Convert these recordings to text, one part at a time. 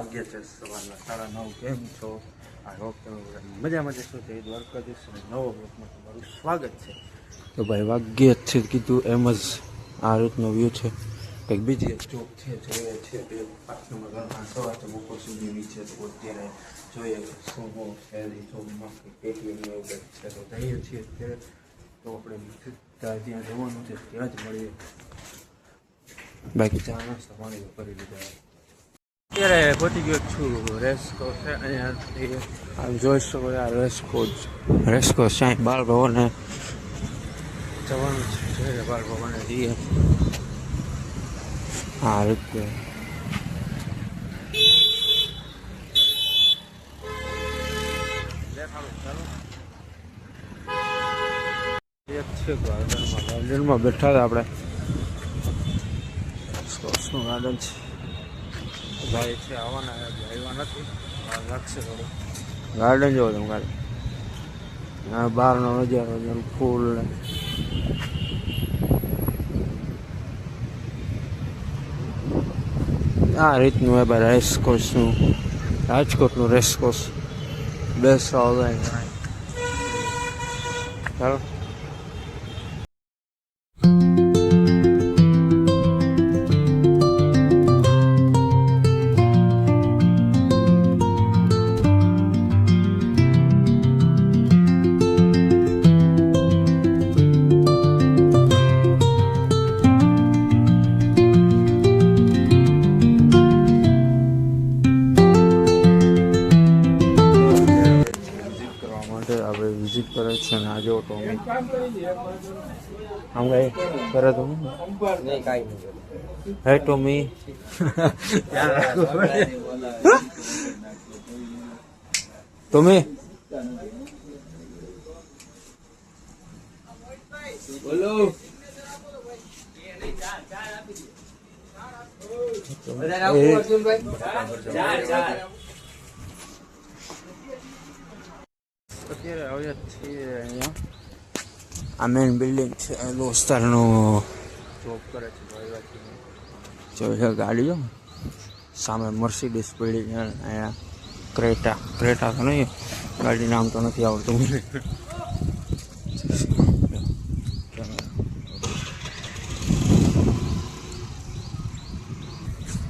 વાગ્યા છે સવારના 9:30. કેમ છો? આઈ હોપ તમે મજામાં જશો. જય દ્વારકાધીશ અને નવો બ્લોગમાં તમારું સ્વાગત છે. તો ભાઈ વાગ્યા છે કીધું એમ જ આ રીતનો વ્યૂ છે. કંઈક બીજી એક ચોક છે જોઈએ છે 5 નંબર ઘરમાં સવાર તો બપોર સુધીની છે. તો અત્યારે જોઈએ શું શહેરી ચોકમાં પેટીએમ એવું કંઈક છે તો જઈએ છીએ અત્યારે. તો આપણે ત્યાં જવાનું છે ત્યાં જ મળીએ. બાકી ચા નાસ્તા પાણી કરી લીધા. અત્યારે પહોંચી ગયો છું રેસ્કો છે અહીંયાથી આમ જોઈ શકો આ રેસ્કો સાંઈ બાળ ભવને જવાનું છે. જોઈએ બાળ ભવને જઈએ આ રીતે. ગાર્ડનમાં બેઠા હતા આપણે. રેસ્કોસનું ગાર્ડન છે. ભાઈ છે આવવાના આવ્યા નથી લાગશે થોડું. ગાર્ડન જોવો તમે ગાર્ડન બહારનો નજારો ફૂલ ને આ રીતનું એ ભાઈ રેસકોર્સનું રાજકોટનું રેસકોર્સ બેસવા વગાય. ચાલો આપણે વિઝિટ કરે છે ને આ જો ટોમી આમ કઈ કરે તો હે ટોમી ટોમી બોલો અત્યારે આવ્યા છીએ અહીંયા. આ મેન બિલ્ડિંગ છે દોસ્તારનો જોબ કરે છે. જો ગાડીઓ સામે મર્સિડીઝ બિલ્ડિંગ અહીંયા ક્રેટા તો નહીં ગાડી નામ તો નથી આવડતું મને.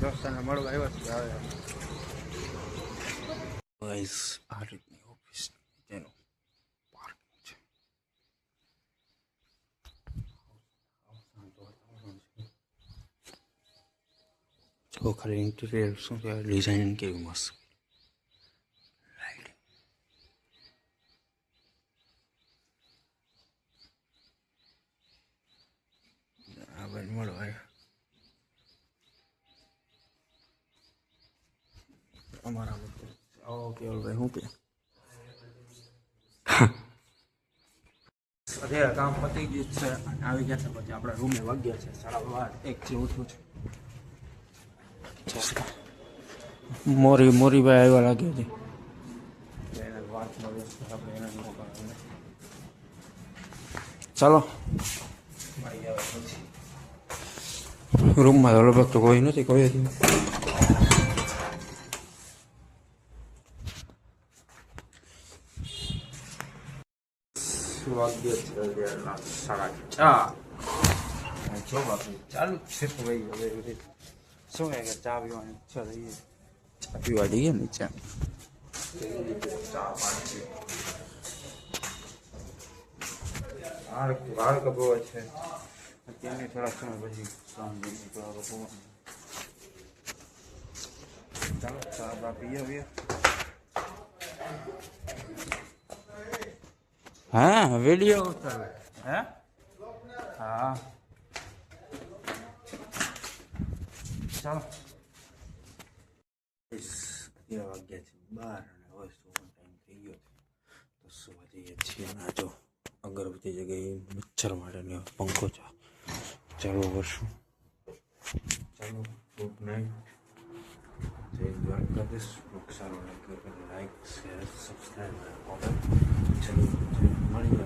દોસ્તારને મળવા આવ્યા છે આવે આ રીતની ઓફિસ તેનું પાર્કિંગ છે. જો ખાલી ઇન્ટિરિયર શું કહેવાય ડિઝાઇન કેવી મસ્ત. ભાઈ મળો અમારા કેવલ ભાઈ શું કે અત્યારે કામ પતી ગયું છે આવી ગયા છે. પછી આપણા રૂમે વાગ્યા છે 1:30 જેવું થયું છે. મોરી ભાઈ આવ્યા લાગે છે. ચાલો રૂમમાં તો લગભગ તો કોઈ નથી કોઈ હતી. વાગ્ય છે 4:30. જો બાપુ ચાલુ જ છે ભાઈ. હવે શું કે ચા પીવાની ઈચ્છા થઈ ચા પીવા જઈએ ને ચા વાળ કપવા છે. અત્યારની થોડાક સમય પછી ચાલો ચા બા પીએ. હા વિડીયો ઉતારો હે હા ચાલો. અત્યારે વાગ્યા છે 12 અને હવે સુવાનો ટાઈમ થઈ ગયો છે તો સુવા જઈએ છીએ. ના જો અગરબત્તી જગ્યાએ મચ્છર માટેનો પંખો ચાલુ કરશું. ચાલો ગુડ નાઇટ. જય દ્વારકાધીશ. સારો લાઈક શેર સબસ્ક્રાઈબ કોમેન્ટ. ચલો મળીએ.